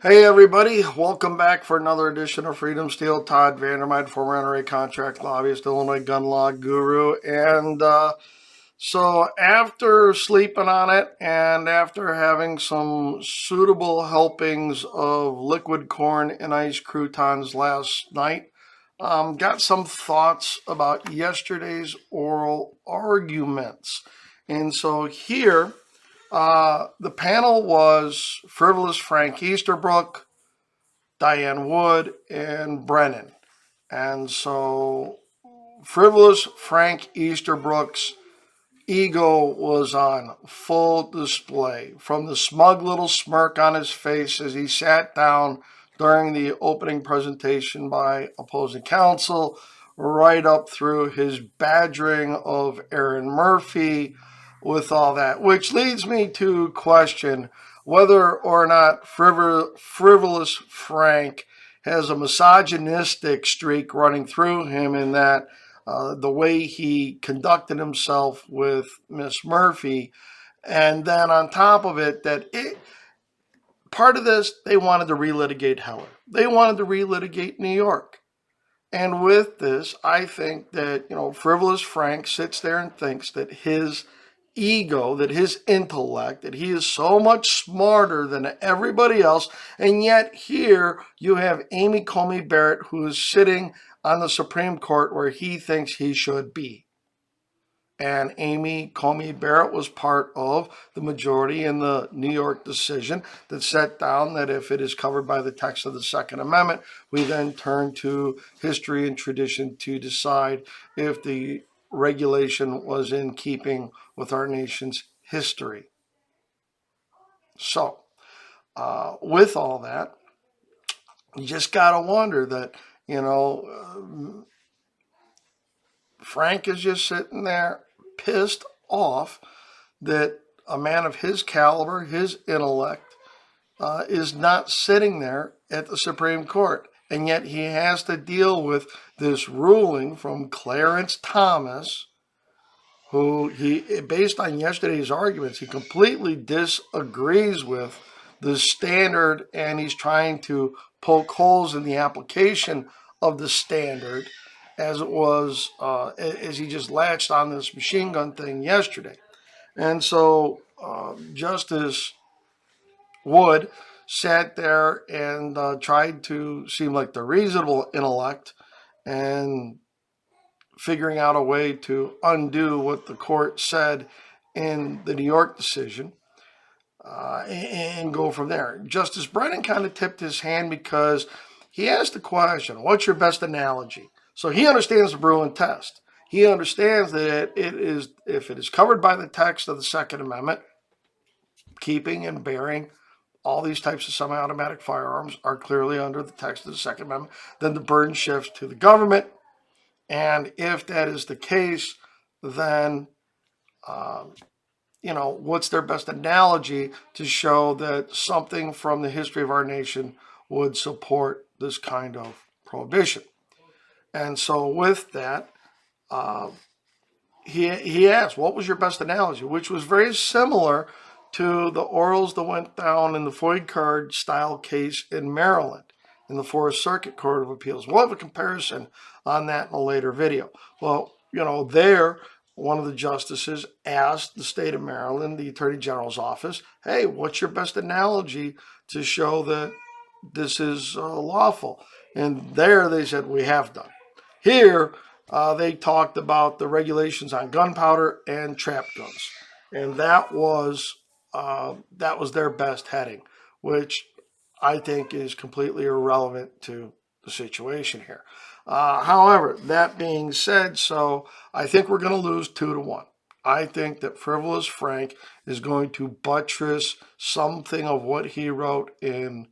Hey everybody, welcome back for another edition of Freedom Steel. Todd Vandermide, former NRA contract lobbyist, Illinois gun law guru. And after sleeping on it and after having some suitable helpings of liquid corn and ice croutons last night, got some thoughts about yesterday's oral arguments. And so here, the panel was Frivolous Frank Easterbrook, Diane Wood, and Brennan. And so Frivolous Frank Easterbrook's ego was on full display, from the smug little smirk on his face as he sat down during the opening presentation by opposing counsel, right up through his badgering of Aaron Murphy with all that, which leads me to question whether or not Frivolous Frank has a misogynistic streak running through him, in that the way he conducted himself with Miss Murphy. And then on top of it, part of this, they wanted to relitigate Heller. They wanted to relitigate New York. And with this, I think that, Frivolous Frank sits there and thinks that his ego, that his intellect, that he is so much smarter than everybody else. And yet here you have Amy Coney Barrett, who is sitting on the Supreme Court where he thinks he should be. And Amy Coney Barrett was part of the majority in the New York decision that set down that if it is covered by the text of the Second Amendment, we then turn to history and tradition to decide if the regulation was in keeping with our nation's history. So, with all that, you just got to wonder that, Frank is just sitting there pissed off that a man of his caliber, his intellect, is not sitting there at the Supreme Court. And yet he has to deal with this ruling from Clarence Thomas, who based on yesterday's arguments, he completely disagrees with the standard, and he's trying to poke holes in the application of the standard as it was, as he just latched on this machine gun thing yesterday. And so Justice Wood sat there and tried to seem like the reasonable intellect and figuring out a way to undo what the court said in the New York decision, and go from there. Justice Brennan kind of tipped his hand because he asked the question, what's your best analogy? So he understands the Bruin test. He understands that if it is covered by the text of the Second Amendment, keeping and bearing all these types of semi-automatic firearms are clearly under the text of the Second Amendment, then the burden shifts to the government. And if that is the case, then, what's their best analogy to show that something from the history of our nation would support this kind of prohibition? And so with that, he asked, what was your best analogy? Which was very similar to the orals that went down in the Floyd Card style case in Maryland in the Fourth Circuit Court of Appeals. We'll have a comparison on that in a later video. Well, there, one of the justices asked the state of Maryland, the Attorney General's office, hey, what's your best analogy to show that this is lawful? And there they said, we have done. Here, they talked about the regulations on gunpowder and trap guns. And that was their best heading, which I think is completely irrelevant to the situation here. However, that being said, so I think we're going to lose 2-1. I think that Frivolous Frank is going to buttress something of what he wrote in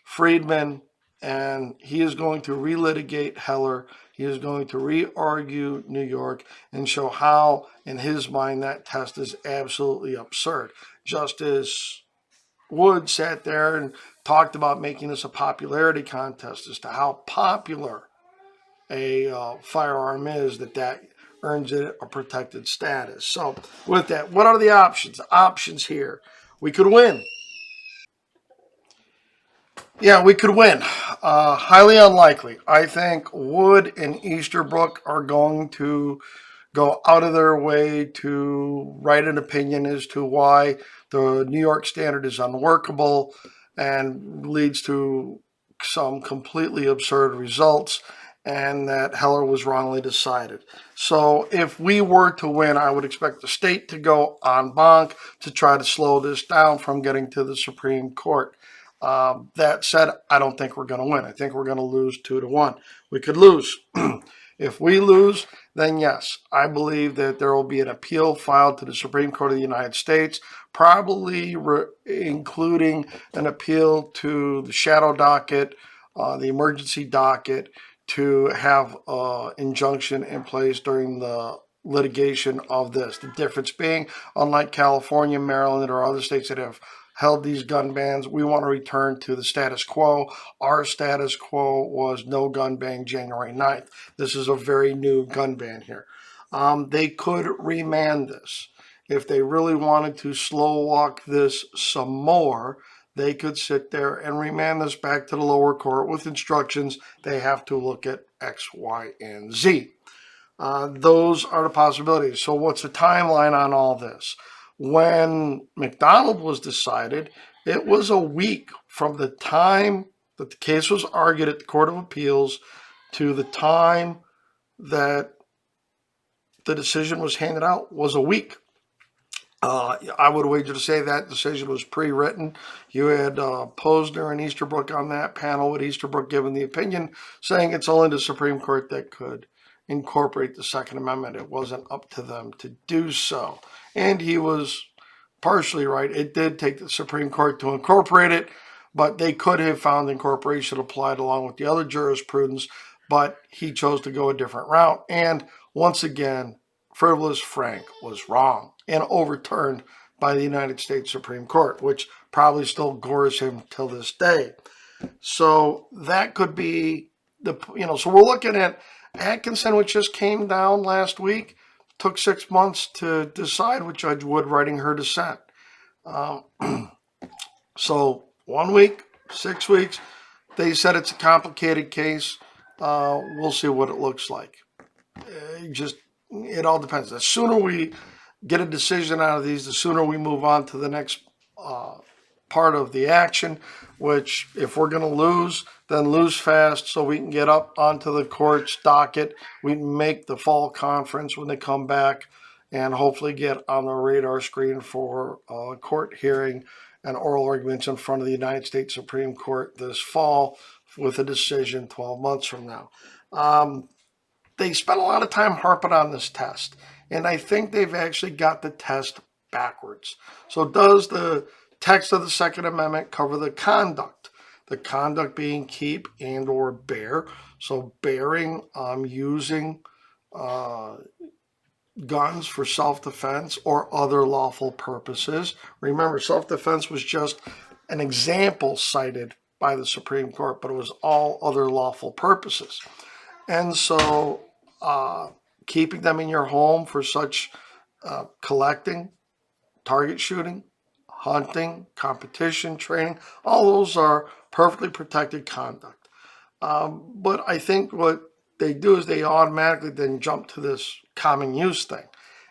Friedman, and he is going to relitigate Heller. He is going to re-argue New York and show how, in his mind, that test is absolutely absurd. Justice Wood sat there and talked about making this a popularity contest as to how popular a firearm is, that earns it a protected status. So with that, what are the options? Options here. We could win. Yeah, we could win. Highly unlikely. I think Wood and Easterbrook are going to go out of their way to write an opinion as to why the New York standard is unworkable and leads to some completely absurd results, and that Heller was wrongly decided. So if we were to win, I would expect the state to go en banc to try to slow this down from getting to the Supreme Court. That said, I don't think we're going to win. I think we're going to lose 2-1. We could lose. If we lose, then yes, I believe that there will be an appeal filed to the Supreme Court of the United States, probably including an appeal to the shadow docket, the emergency docket, to have an injunction in place during the litigation of this. The difference being, unlike California, Maryland, or other states that have held these gun bans, we want to return to the status quo. Our status quo was no gun ban January 9th. This is a very new gun ban here. They could remand this. If they really wanted to slow walk this some more, they could sit there and remand this back to the lower court with instructions they have to look at X, Y, and Z. Those are the possibilities. So, what's the timeline on all this? When McDonald was decided, it was a week from the time that the case was argued at the Court of Appeals to the time that the decision was handed out was a week. I would wager to say that decision was pre-written. You had Posner and Easterbrook on that panel, with Easterbrook giving the opinion saying it's only the Supreme Court that could incorporate the Second Amendment. It wasn't up to them to do so. And he was partially right. It did take the Supreme Court to incorporate it, but they could have found incorporation applied along with the other jurisprudence, but he chose to go a different route. And once again, Frivolous Frank was wrong and overturned by the United States Supreme Court, which probably still gores him till this day. So that could be so we're looking at Atkinson, which just came down last week, took 6 months to decide with Judge Wood writing her dissent. Um, so 1 week, 6 weeks, they said it's a complicated case. We'll see what it looks like. It all depends. The sooner we get a decision out of these, the sooner we move on to the next part of the action, which if we're going to lose, then lose fast so we can get up onto the court's docket. We can make the fall conference when they come back and hopefully get on the radar screen for a court hearing and oral arguments in front of the United States Supreme Court this fall with a decision 12 months from now. They spent a lot of time harping on this test, and I think they've actually got the test backwards. So does the text of the Second Amendment cover the conduct? The conduct being keep and or bear. So bearing, using guns for self-defense or other lawful purposes. Remember, self-defense was just an example cited by the Supreme Court, but it was all other lawful purposes. And so keeping them in your home for such collecting, target shooting, hunting, competition, training, all those are perfectly protected conduct. But I think what they do is they automatically then jump to this common use thing.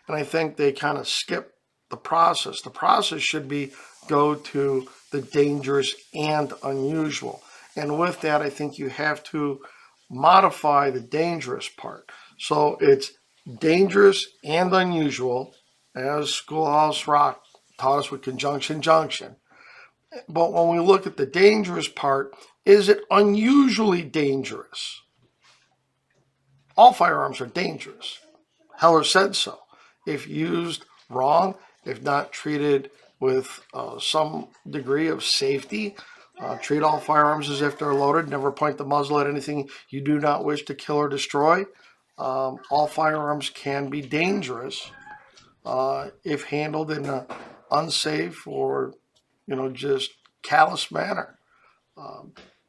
And I think they kind of skip the process. The process should be go to the dangerous and unusual. And with that, I think you have to modify the dangerous part. So it's dangerous and unusual, as Schoolhouse Rock taught us with conjunction junction. But when we look at the dangerous part, is it unusually dangerous? All firearms are dangerous. Heller said so. If used wrong, if not treated with some degree of safety, treat all firearms as if they're loaded. Never point the muzzle at anything you do not wish to kill or destroy. All firearms can be dangerous if handled in an unsafe or just callous manner.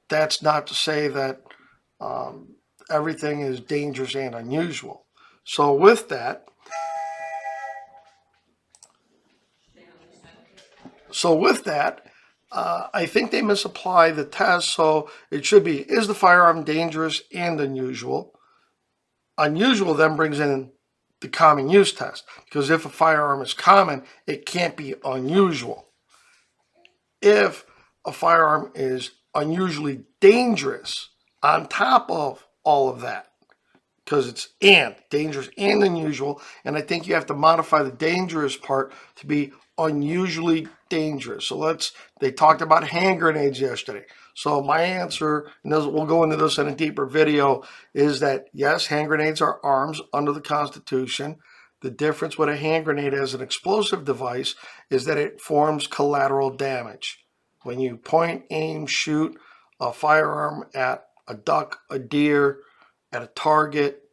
That's not to say that everything is dangerous and unusual. So with that, I think they misapply the test, so it should be, is the firearm dangerous and unusual? Unusual then brings in the common use test, because if a firearm is common, it can't be unusual. If a firearm is unusually dangerous on top of all of that, because it's dangerous and unusual, and I think you have to modify the dangerous part to be unusually dangerous. So they talked about hand grenades yesterday. So my answer, and we'll go into this in a deeper video, is that yes, hand grenades are arms under the Constitution. The difference with a hand grenade as an explosive device is that it forms collateral damage. When you point, aim, shoot a firearm at a duck, a deer, at a target,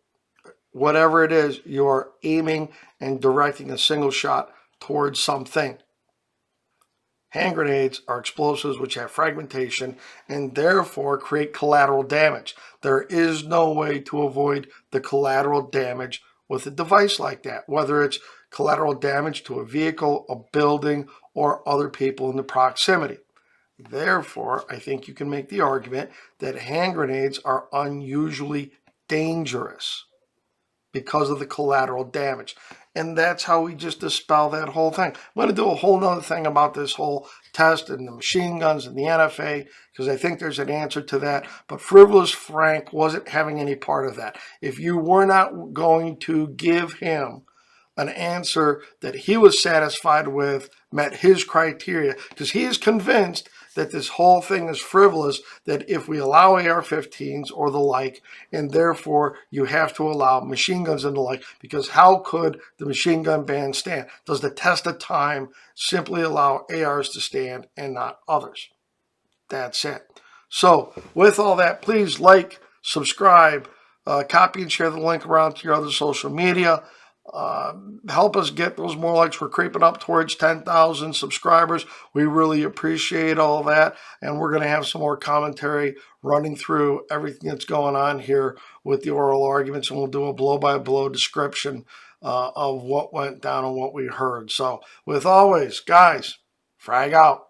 whatever it is, you're aiming and directing a single shot towards something. Hand grenades are explosives which have fragmentation and therefore create collateral damage. There is no way to avoid the collateral damage with a device like that, whether it's collateral damage to a vehicle, a building, or other people in the proximity. Therefore, I think you can make the argument that hand grenades are unusually dangerous because of the collateral damage. And that's how we just dispel that whole thing. I'm going to do a whole nother thing about this whole test and the machine guns and the NFA, because I think there's an answer to that. But Frivolous Frank wasn't having any part of that. If you were not going to give him an answer that he was satisfied with, met his criteria, because he is convinced that this whole thing is frivolous, that if we allow AR-15s or the like, and therefore you have to allow machine guns and the like, because how could the machine gun ban stand? Does the test of time simply allow ARs to stand and not others? That's it. So with all that, please like, subscribe, copy and share the link around to your other social media. Help us get those more likes. We're creeping up towards 10,000 subscribers. We really appreciate all that. And we're going to have some more commentary running through everything that's going on here with the oral arguments. And we'll do a blow-by-blow description of what went down and what we heard. So with always, guys, frag out.